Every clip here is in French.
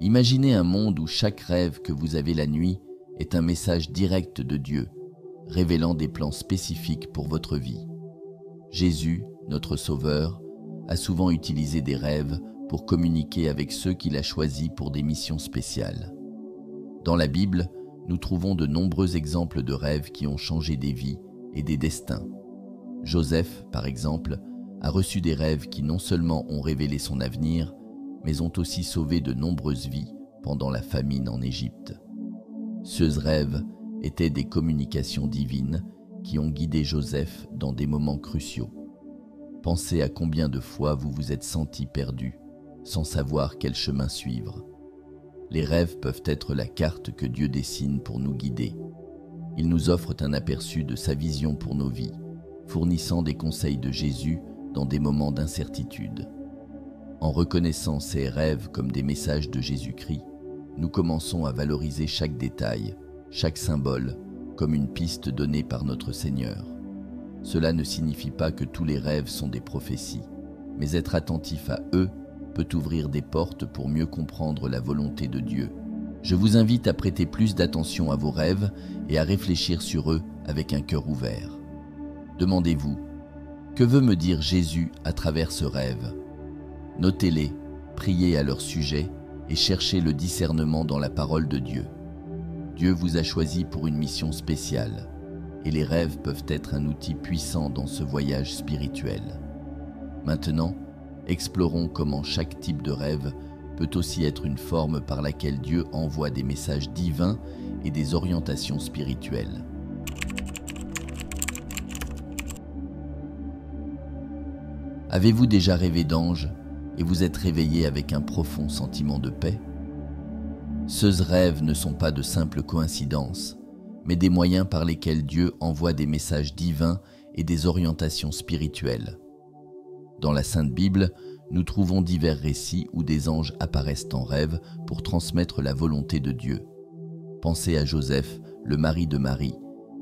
Imaginez un monde où chaque rêve que vous avez la nuit est un message direct de Dieu, révélant des plans spécifiques pour votre vie. Jésus, notre Sauveur, a souvent utilisé des rêves pour communiquer avec ceux qu'il a choisis pour des missions spéciales. Dans la Bible, nous trouvons de nombreux exemples de rêves qui ont changé des vies et des destins. Joseph, par exemple, a reçu des rêves qui non seulement ont révélé son avenir, mais ont aussi sauvé de nombreuses vies pendant la famine en Égypte. Ces rêves étaient des communications divines qui ont guidé Joseph dans des moments cruciaux. Pensez à combien de fois vous vous êtes senti perdu, sans savoir quel chemin suivre. Les rêves peuvent être la carte que Dieu dessine pour nous guider. Ils nous offrent un aperçu de sa vision pour nos vies, fournissant des conseils de Jésus dans des moments d'incertitude. En reconnaissant ces rêves comme des messages de Jésus-Christ, nous commençons à valoriser chaque détail, chaque symbole, comme une piste donnée par notre Seigneur. Cela ne signifie pas que tous les rêves sont des prophéties, mais être attentif à eux peut ouvrir des portes pour mieux comprendre la volonté de Dieu. Je vous invite à prêter plus d'attention à vos rêves et à réfléchir sur eux avec un cœur ouvert. Demandez-vous, que veut me dire Jésus à travers ce rêve ? Notez-les, priez à leur sujet et cherchez le discernement dans la parole de Dieu. Dieu vous a choisi pour une mission spéciale, et les rêves peuvent être un outil puissant dans ce voyage spirituel. Maintenant, explorons comment chaque type de rêve peut aussi être une forme par laquelle Dieu envoie des messages divins et des orientations spirituelles. Avez-vous déjà rêvé d'anges et vous êtes réveillé avec un profond sentiment de paix? Ces rêves ne sont pas de simples coïncidences, mais des moyens par lesquels Dieu envoie des messages divins et des orientations spirituelles. Dans la Sainte Bible, nous trouvons divers récits où des anges apparaissent en rêve pour transmettre la volonté de Dieu. Pensez à Joseph, le mari de Marie,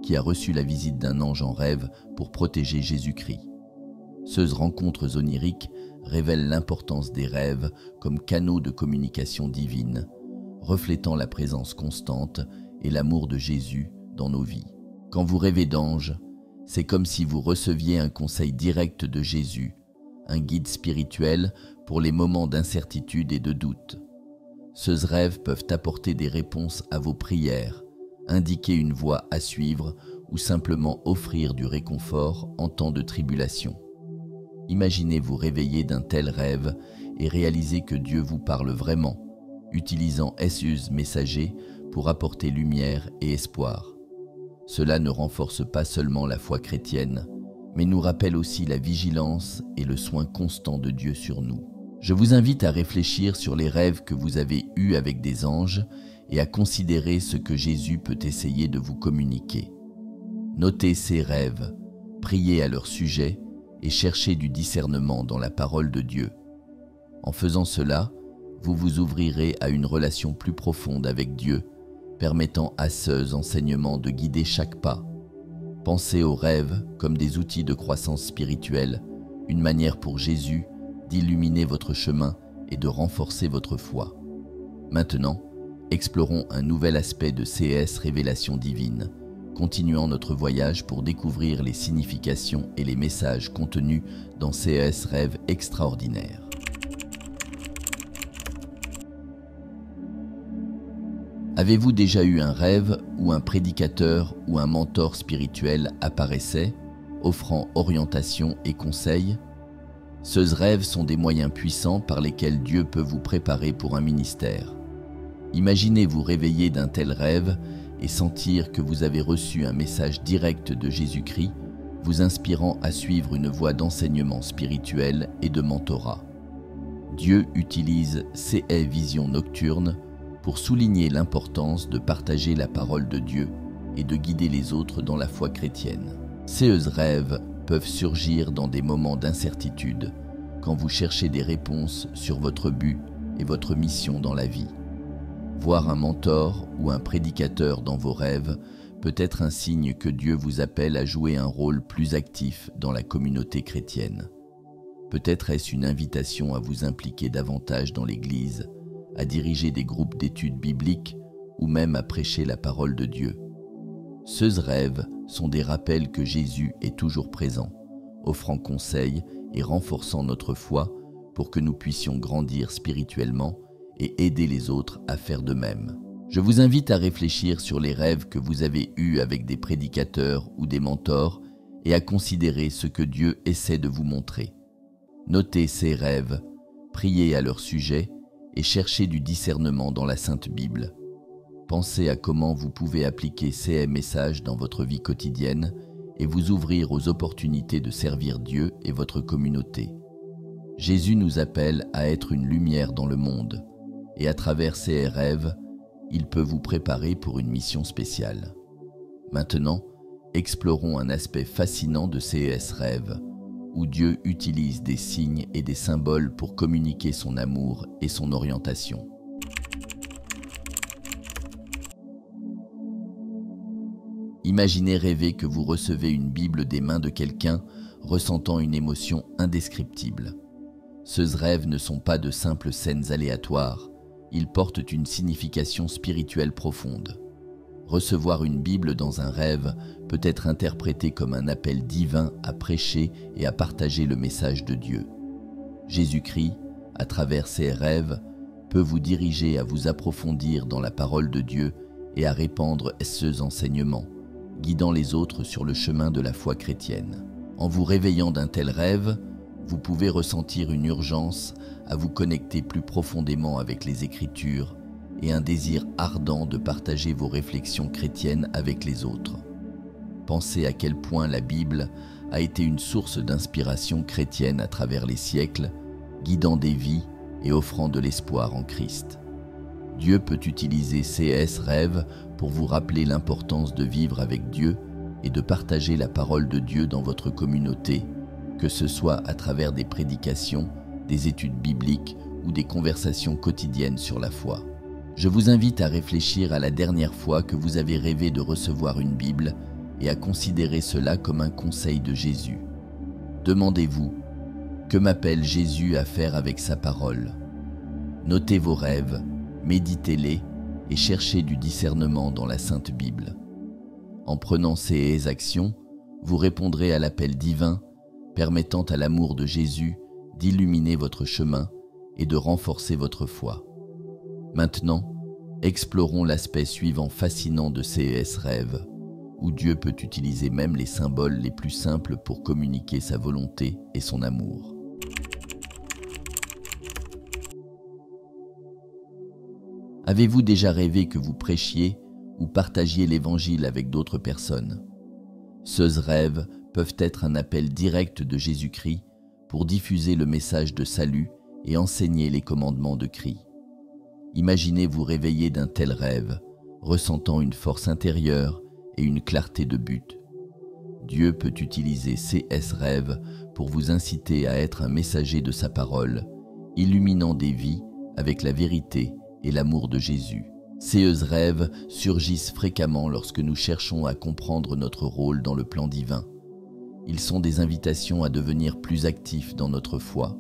qui a reçu la visite d'un ange en rêve pour protéger Jésus-Christ. Ces rencontres oniriques révèlent l'importance des rêves comme canaux de communication divine, reflétant la présence constante et l'amour de Jésus dans nos vies. Quand vous rêvez d'anges, c'est comme si vous receviez un conseil direct de Jésus, un guide spirituel pour les moments d'incertitude et de doute. Ces rêves peuvent apporter des réponses à vos prières, indiquer une voie à suivre ou simplement offrir du réconfort en temps de tribulation. Imaginez vous réveiller d'un tel rêve et réaliser que Dieu vous parle vraiment, utilisant ses messagers pour apporter lumière et espoir. Cela ne renforce pas seulement la foi chrétienne, mais nous rappelle aussi la vigilance et le soin constant de Dieu sur nous. Je vous invite à réfléchir sur les rêves que vous avez eus avec des anges et à considérer ce que Jésus peut essayer de vous communiquer. Notez ces rêves, priez à leur sujet et cherchez du discernement dans la parole de Dieu. En faisant cela, vous vous ouvrirez à une relation plus profonde avec Dieu, permettant à ces enseignements de guider chaque pas. Pensez aux rêves comme des outils de croissance spirituelle, une manière pour Jésus d'illuminer votre chemin et de renforcer votre foi. Maintenant, explorons un nouvel aspect de CS Révélation divine, continuant notre voyage pour découvrir les significations et les messages contenus dans CS Rêves extraordinaires. Avez-vous déjà eu un rêve où un prédicateur ou un mentor spirituel apparaissait, offrant orientation et conseils? Ces rêves sont des moyens puissants par lesquels Dieu peut vous préparer pour un ministère. Imaginez vous réveiller d'un tel rêve et sentir que vous avez reçu un message direct de Jésus-Christ, vous inspirant à suivre une voie d'enseignement spirituel et de mentorat. Dieu utilise ces visions nocturnes pour souligner l'importance de partager la parole de Dieu et de guider les autres dans la foi chrétienne. Ces rêves peuvent surgir dans des moments d'incertitude, quand vous cherchez des réponses sur votre but et votre mission dans la vie. Voir un mentor ou un prédicateur dans vos rêves peut être un signe que Dieu vous appelle à jouer un rôle plus actif dans la communauté chrétienne. Peut-être est-ce une invitation à vous impliquer davantage dans l'Église, à diriger des groupes d'études bibliques ou même à prêcher la parole de Dieu. Ces rêves sont des rappels que Jésus est toujours présent, offrant conseil et renforçant notre foi pour que nous puissions grandir spirituellement et aider les autres à faire de même. Je vous invite à réfléchir sur les rêves que vous avez eus avec des prédicateurs ou des mentors et à considérer ce que Dieu essaie de vous montrer. Notez ces rêves, priez à leur sujet et cherchez du discernement dans la Sainte Bible. Pensez à comment vous pouvez appliquer ces messages dans votre vie quotidienne et vous ouvrir aux opportunités de servir Dieu et votre communauté. Jésus nous appelle à être une lumière dans le monde et à travers ces rêves, il peut vous préparer pour une mission spéciale. Maintenant, explorons un aspect fascinant de ces rêves, où Dieu utilise des signes et des symboles pour communiquer son amour et son orientation. Imaginez rêver que vous recevez une Bible des mains de quelqu'un, ressentant une émotion indescriptible. Ces rêves ne sont pas de simples scènes aléatoires, ils portent une signification spirituelle profonde. Recevoir une Bible dans un rêve peut être interprété comme un appel divin à prêcher et à partager le message de Dieu. Jésus-Christ, à travers ses rêves, peut vous diriger à vous approfondir dans la parole de Dieu et à répandre ces enseignements, guidant les autres sur le chemin de la foi chrétienne. En vous réveillant d'un tel rêve, vous pouvez ressentir une urgence à vous connecter plus profondément avec les Écritures et un désir ardent de partager vos réflexions chrétiennes avec les autres. Pensez à quel point la Bible a été une source d'inspiration chrétienne à travers les siècles, guidant des vies et offrant de l'espoir en Christ. Dieu peut utiliser ces rêves pour vous rappeler l'importance de vivre avec Dieu et de partager la parole de Dieu dans votre communauté, que ce soit à travers des prédications, des études bibliques ou des conversations quotidiennes sur la foi. Je vous invite à réfléchir à la dernière fois que vous avez rêvé de recevoir une Bible et à considérer cela comme un conseil de Jésus. Demandez-vous, que m'appelle Jésus à faire avec sa parole? Notez vos rêves, méditez-les et cherchez du discernement dans la Sainte Bible. En prenant ces actions, vous répondrez à l'appel divin, permettant à l'amour de Jésus d'illuminer votre chemin et de renforcer votre foi. Maintenant, explorons l'aspect suivant fascinant de ces rêves, où Dieu peut utiliser même les symboles les plus simples pour communiquer sa volonté et son amour. Avez-vous déjà rêvé que vous prêchiez ou partagiez l'Évangile avec d'autres personnes? Ces rêves peuvent être un appel direct de Jésus-Christ pour diffuser le message de salut et enseigner les commandements de Christ. Imaginez vous réveiller d'un tel rêve, ressentant une force intérieure et une clarté de but. Dieu peut utiliser ces rêves pour vous inciter à être un messager de sa parole, illuminant des vies avec la vérité et l'amour de Jésus. Ces rêves surgissent fréquemment lorsque nous cherchons à comprendre notre rôle dans le plan divin. Ils sont des invitations à devenir plus actifs dans notre foi,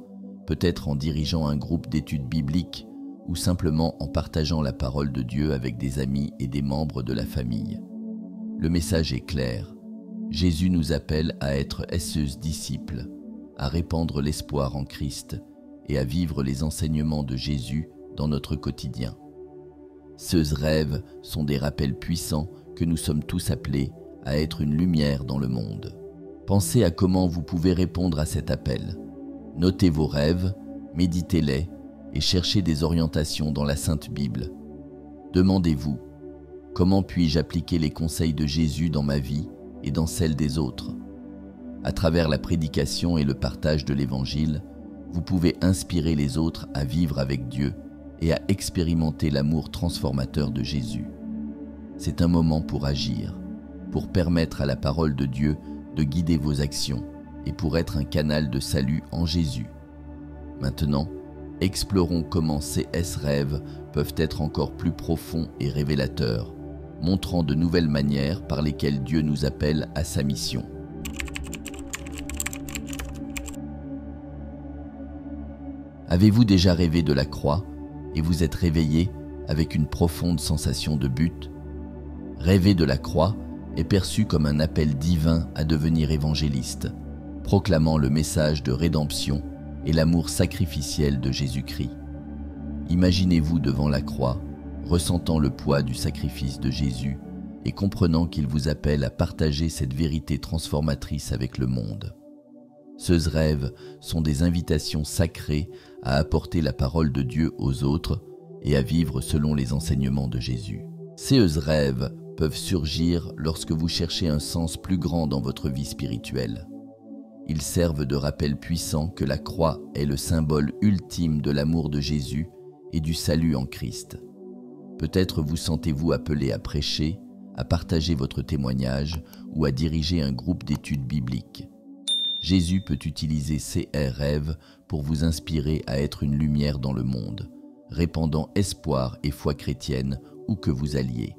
peut-être en dirigeant un groupe d'études bibliques ou simplement en partageant la parole de Dieu avec des amis et des membres de la famille. Le message est clair. Jésus nous appelle à être ses disciples, à répandre l'espoir en Christ et à vivre les enseignements de Jésus dans notre quotidien. Ces rêves sont des rappels puissants que nous sommes tous appelés à être une lumière dans le monde. Pensez à comment vous pouvez répondre à cet appel. Notez vos rêves, méditez-les et cherchez des orientations dans la Sainte Bible. Demandez-vous, comment puis-je appliquer les conseils de Jésus dans ma vie et dans celle des autres? À travers la prédication et le partage de l'Évangile, vous pouvez inspirer les autres à vivre avec Dieu et à expérimenter l'amour transformateur de Jésus. C'est un moment pour agir, pour permettre à la parole de Dieu de guider vos actions et pour être un canal de salut en Jésus. Maintenant, explorons comment ces rêves peuvent être encore plus profonds et révélateurs, montrant de nouvelles manières par lesquelles Dieu nous appelle à sa mission. Avez-vous déjà rêvé de la croix et vous êtes réveillé avec une profonde sensation de but. Rêver de la croix est perçu comme un appel divin à devenir évangéliste, proclamant le message de rédemption et l'amour sacrificiel de Jésus-Christ. Imaginez-vous devant la croix, ressentant le poids du sacrifice de Jésus et comprenant qu'il vous appelle à partager cette vérité transformatrice avec le monde. Ces rêves sont des invitations sacrées à apporter la parole de Dieu aux autres et à vivre selon les enseignements de Jésus. Ces rêves peuvent surgir lorsque vous cherchez un sens plus grand dans votre vie spirituelle. Ils servent de rappel puissant que la croix est le symbole ultime de l'amour de Jésus et du salut en Christ. Peut-être vous sentez-vous appelé à prêcher, à partager votre témoignage ou à diriger un groupe d'études bibliques. Jésus peut utiliser ces rêves pour vous inspirer à être une lumière dans le monde, répandant espoir et foi chrétienne où que vous alliez.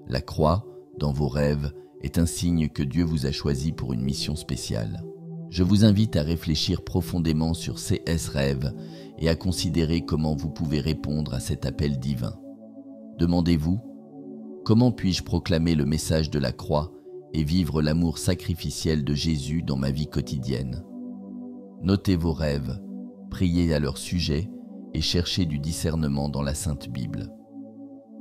La croix, dans vos rêves, est un signe que Dieu vous a choisi pour une mission spéciale. Je vous invite à réfléchir profondément sur ces rêves et à considérer comment vous pouvez répondre à cet appel divin. Demandez-vous, comment puis-je proclamer le message de la croix et vivre l'amour sacrificiel de Jésus dans ma vie quotidienne? Notez vos rêves, priez à leur sujet et cherchez du discernement dans la Sainte Bible.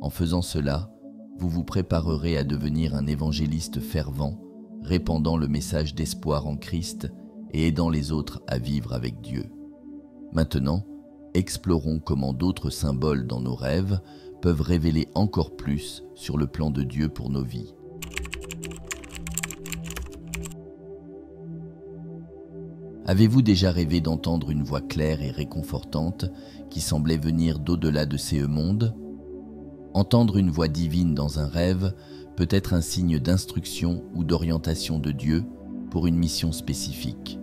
En faisant cela, vous vous préparerez à devenir un évangéliste fervent, répandant le message d'espoir en Christ et aidant les autres à vivre avec Dieu. Maintenant, explorons comment d'autres symboles dans nos rêves peuvent révéler encore plus sur le plan de Dieu pour nos vies. Avez-vous déjà rêvé d'entendre une voix claire et réconfortante qui semblait venir d'au-delà de ces mondes? Entendre une voix divine dans un rêve peut être un signe d'instruction ou d'orientation de Dieu pour une mission spécifique.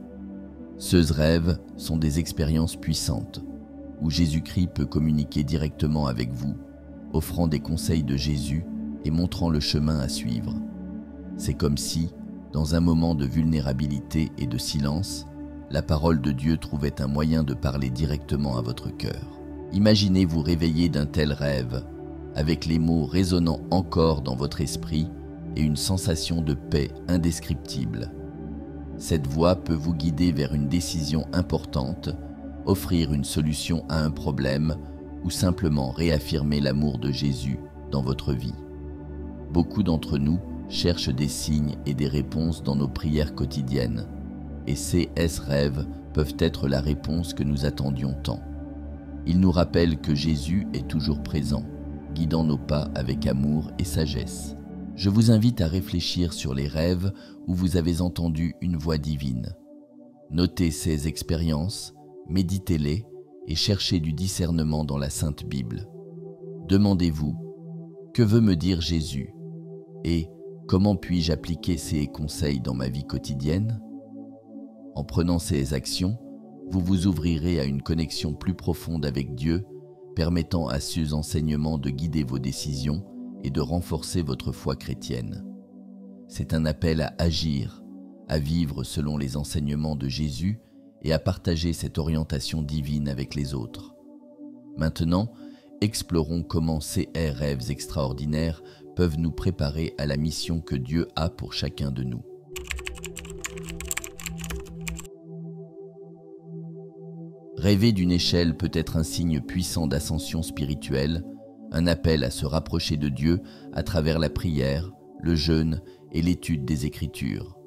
Ces rêves sont des expériences puissantes où Jésus-Christ peut communiquer directement avec vous, offrant des conseils de Jésus et montrant le chemin à suivre. C'est comme si, dans un moment de vulnérabilité et de silence, la parole de Dieu trouvait un moyen de parler directement à votre cœur. Imaginez vous réveiller d'un tel rêve, avec les mots résonnant encore dans votre esprit et une sensation de paix indescriptible. Cette voix peut vous guider vers une décision importante, offrir une solution à un problème ou simplement réaffirmer l'amour de Jésus dans votre vie. Beaucoup d'entre nous cherchent des signes et des réponses dans nos prières quotidiennes, et ces rêves peuvent être la réponse que nous attendions tant. Ils nous rappellent que Jésus est toujours présent, guidant nos pas avec amour et sagesse. Je vous invite à réfléchir sur les rêves où vous avez entendu une voix divine. Notez ces expériences, méditez-les et cherchez du discernement dans la Sainte Bible. Demandez-vous, que veut me dire Jésus? Et comment puis-je appliquer ces conseils dans ma vie quotidienne? En prenant ces actions, vous vous ouvrirez à une connexion plus profonde avec Dieu, permettant à ces enseignements de guider vos décisions et de renforcer votre foi chrétienne. C'est un appel à agir, à vivre selon les enseignements de Jésus et à partager cette orientation divine avec les autres. Maintenant, explorons comment ces rêves extraordinaires peuvent nous préparer à la mission que Dieu a pour chacun de nous. Rêver d'une échelle peut être un signe puissant d'ascension spirituelle, un appel à se rapprocher de Dieu à travers la prière, le jeûne et l'étude des Écritures.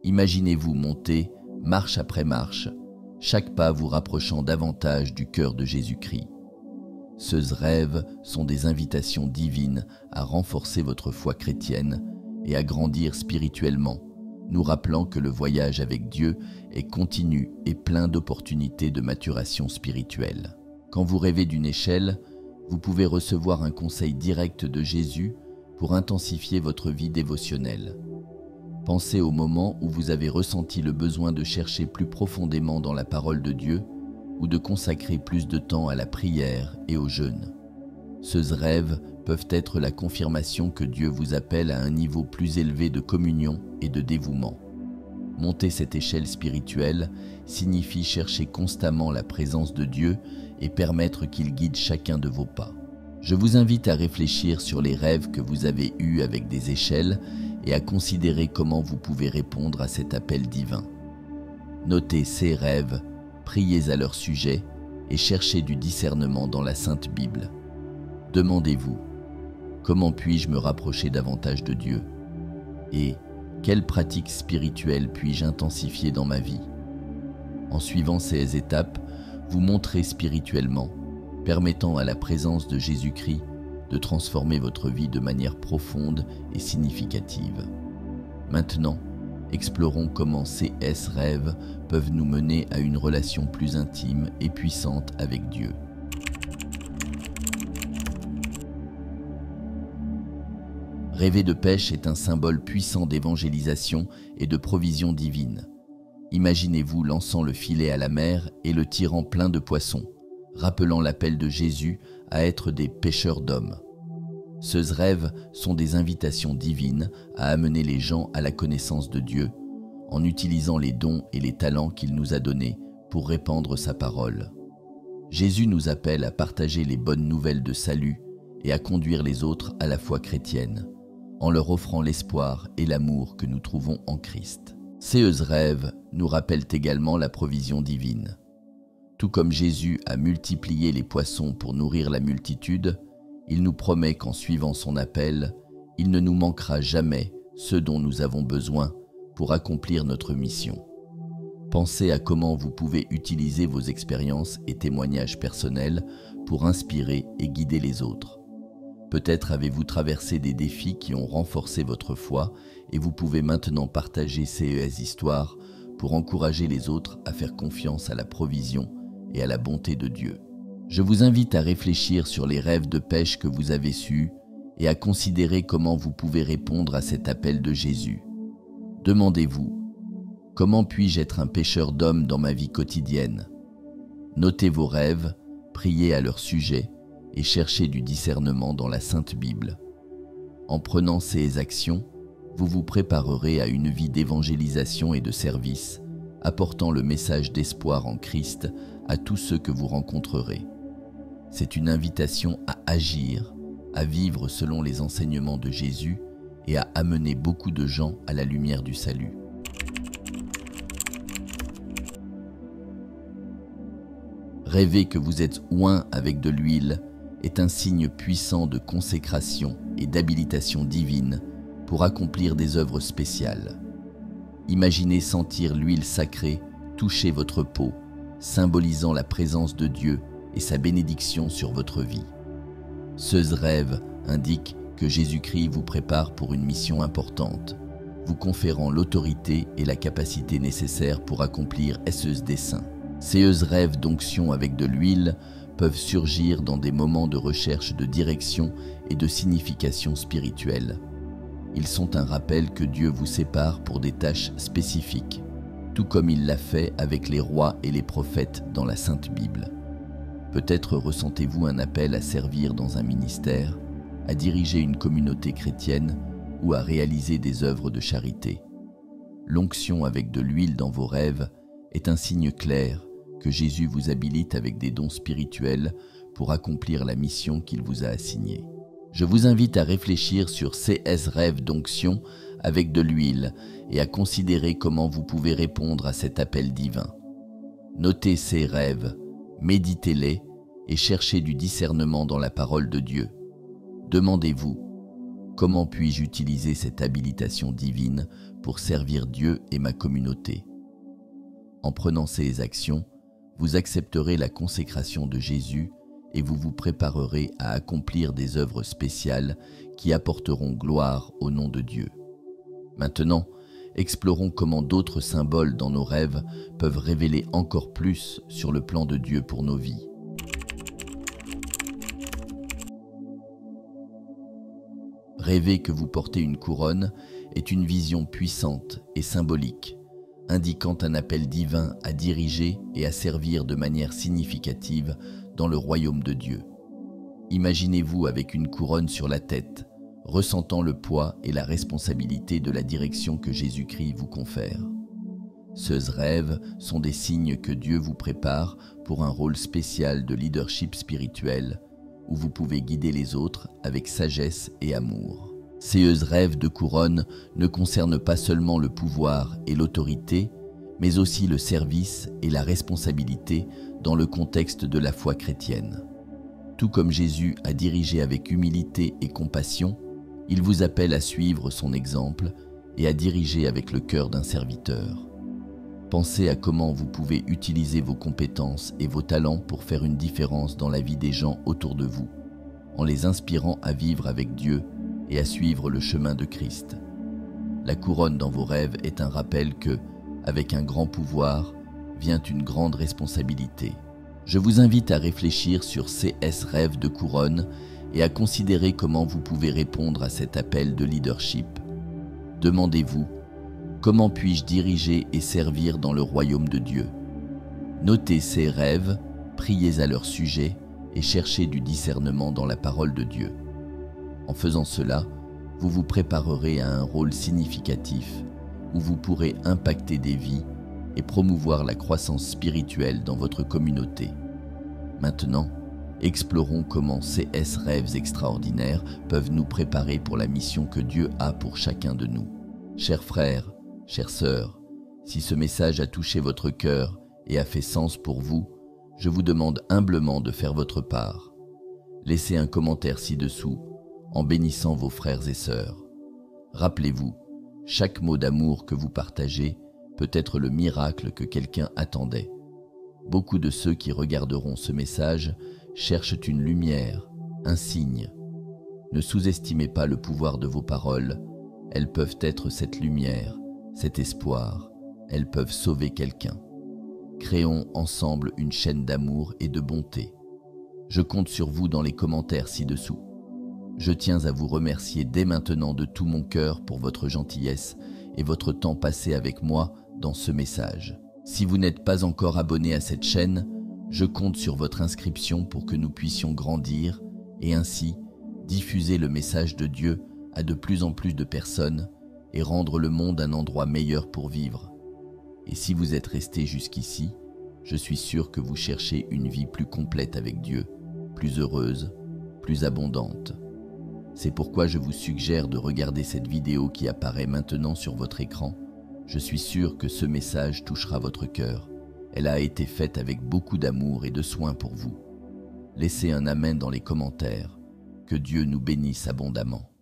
Imaginez-vous monter, marche après marche, chaque pas vous rapprochant davantage du cœur de Jésus-Christ. Ces rêves sont des invitations divines à renforcer votre foi chrétienne et à grandir spirituellement, nous rappelant que le voyage avec Dieu est continu et plein d'opportunités de maturation spirituelle. Quand vous rêvez d'une échelle, vous pouvez recevoir un conseil direct de Jésus pour intensifier votre vie dévotionnelle. Pensez au moment où vous avez ressenti le besoin de chercher plus profondément dans la parole de Dieu ou de consacrer plus de temps à la prière et au jeûne. Ces rêves peuvent être la confirmation que Dieu vous appelle à un niveau plus élevé de communion et de dévouement. Monter cette échelle spirituelle signifie chercher constamment la présence de Dieu et permettre qu'il guide chacun de vos pas. Je vous invite à réfléchir sur les rêves que vous avez eus avec des échelles et à considérer comment vous pouvez répondre à cet appel divin. Notez ces rêves, priez à leur sujet et cherchez du discernement dans la Sainte Bible. Demandez-vous, comment puis-je me rapprocher davantage de Dieu? Et quelles pratiques spirituelles puis-je intensifier dans ma vie? En suivant ces étapes, vous montrez spirituellement, permettant à la présence de Jésus-Christ de transformer votre vie de manière profonde et significative. Maintenant, explorons comment ces rêves peuvent nous mener à une relation plus intime et puissante avec Dieu. Rêver de pêche est un symbole puissant d'évangélisation et de provision divine. Imaginez-vous lançant le filet à la mer et le tirant plein de poissons, rappelant l'appel de Jésus à être des pêcheurs d'hommes. Ces rêves sont des invitations divines à amener les gens à la connaissance de Dieu, en utilisant les dons et les talents qu'il nous a donnés pour répandre sa parole. Jésus nous appelle à partager les bonnes nouvelles de salut et à conduire les autres à la foi chrétienne, en leur offrant l'espoir et l'amour que nous trouvons en Christ. Ces rêves nous rappellent également la provision divine. Tout comme Jésus a multiplié les poissons pour nourrir la multitude, il nous promet qu'en suivant son appel, il ne nous manquera jamais ce dont nous avons besoin pour accomplir notre mission. Pensez à comment vous pouvez utiliser vos expériences et témoignages personnels pour inspirer et guider les autres. Peut-être avez-vous traversé des défis qui ont renforcé votre foi et vous pouvez maintenant partager ces histoires pour encourager les autres à faire confiance à la provision et à la bonté de Dieu. Je vous invite à réfléchir sur les rêves de pêche que vous avez eus et à considérer comment vous pouvez répondre à cet appel de Jésus. Demandez-vous, comment puis-je être un pêcheur d'hommes dans ma vie quotidienne? Notez vos rêves, priez à leur sujet et cherchez du discernement dans la Sainte Bible. En prenant ces actions, vous vous préparerez à une vie d'évangélisation et de service, apportant le message d'espoir en Christ à tous ceux que vous rencontrerez. C'est une invitation à agir, à vivre selon les enseignements de Jésus et à amener beaucoup de gens à la lumière du salut. Rêver que vous êtes oint avec de l'huile est un signe puissant de consécration et d'habilitation divine pour accomplir des œuvres spéciales. Imaginez sentir l'huile sacrée toucher votre peau, symbolisant la présence de Dieu et sa bénédiction sur votre vie. Ce rêve indique que Jésus-Christ vous prépare pour une mission importante, vous conférant l'autorité et la capacité nécessaires pour accomplir ce dessein. Ces rêves d'onction avec de l'huile peuvent surgir dans des moments de recherche de direction et de signification spirituelle. Ils sont un rappel que Dieu vous sépare pour des tâches spécifiques, tout comme il l'a fait avec les rois et les prophètes dans la Sainte Bible. Peut-être ressentez-vous un appel à servir dans un ministère, à diriger une communauté chrétienne ou à réaliser des œuvres de charité. L'onction avec de l'huile dans vos rêves est un signe clair que Jésus vous habilite avec des dons spirituels pour accomplir la mission qu'il vous a assignée. Je vous invite à réfléchir sur ces rêves d'onction avec de l'huile et à considérer comment vous pouvez répondre à cet appel divin. Notez ces rêves, méditez-les et cherchez du discernement dans la parole de Dieu. Demandez-vous, comment puis-je utiliser cette habilitation divine pour servir Dieu et ma communauté? En prenant ces actions, vous accepterez la consécration de Jésus et vous vous préparerez à accomplir des œuvres spéciales qui apporteront gloire au nom de Dieu. Maintenant, explorons comment d'autres symboles dans nos rêves peuvent révéler encore plus sur le plan de Dieu pour nos vies. Rêver que vous portez une couronne est une vision puissante et symbolique, indiquant un appel divin à diriger et à servir de manière significative dans le royaume de Dieu. Imaginez-vous avec une couronne sur la tête, ressentant le poids et la responsabilité de la direction que Jésus-Christ vous confère. Ces rêves sont des signes que Dieu vous prépare pour un rôle spécial de leadership spirituel où vous pouvez guider les autres avec sagesse et amour. Ces rêves de couronne ne concernent pas seulement le pouvoir et l'autorité, mais aussi le service et la responsabilité dans le contexte de la foi chrétienne. Tout comme Jésus a dirigé avec humilité et compassion, il vous appelle à suivre son exemple et à diriger avec le cœur d'un serviteur. Pensez à comment vous pouvez utiliser vos compétences et vos talents pour faire une différence dans la vie des gens autour de vous, en les inspirant à vivre avec Dieu et à suivre le chemin de Christ. La couronne dans vos rêves est un rappel que, avec un grand pouvoir, vient une grande responsabilité. Je vous invite à réfléchir sur ces rêves de couronne et à considérer comment vous pouvez répondre à cet appel de leadership. Demandez-vous: comment puis-je diriger et servir dans le royaume de Dieu? Notez ces rêves, priez à leur sujet et cherchez du discernement dans la parole de Dieu. En faisant cela, vous vous préparerez à un rôle significatif où vous pourrez impacter des vies et promouvoir la croissance spirituelle dans votre communauté. Maintenant, explorons comment ces rêves extraordinaires peuvent nous préparer pour la mission que Dieu a pour chacun de nous. Chers frères, chères sœurs, si ce message a touché votre cœur et a fait sens pour vous, je vous demande humblement de faire votre part. Laissez un commentaire ci-dessous en bénissant vos frères et sœurs. Rappelez-vous, chaque mot d'amour que vous partagez peut être le miracle que quelqu'un attendait. Beaucoup de ceux qui regarderont ce message cherchent une lumière, un signe. Ne sous-estimez pas le pouvoir de vos paroles. Elles peuvent être cette lumière, cet espoir. Elles peuvent sauver quelqu'un. Créons ensemble une chaîne d'amour et de bonté. Je compte sur vous dans les commentaires ci-dessous. Je tiens à vous remercier dès maintenant de tout mon cœur pour votre gentillesse et votre temps passé avec moi dans ce message. Si vous n'êtes pas encore abonné à cette chaîne, je compte sur votre inscription pour que nous puissions grandir et ainsi diffuser le message de Dieu à de plus en plus de personnes et rendre le monde un endroit meilleur pour vivre. Et si vous êtes resté jusqu'ici, je suis sûr que vous cherchez une vie plus complète avec Dieu, plus heureuse, plus abondante. C'est pourquoi je vous suggère de regarder cette vidéo qui apparaît maintenant sur votre écran. Je suis sûr que ce message touchera votre cœur. Elle a été faite avec beaucoup d'amour et de soin pour vous. Laissez un amen dans les commentaires. Que Dieu nous bénisse abondamment.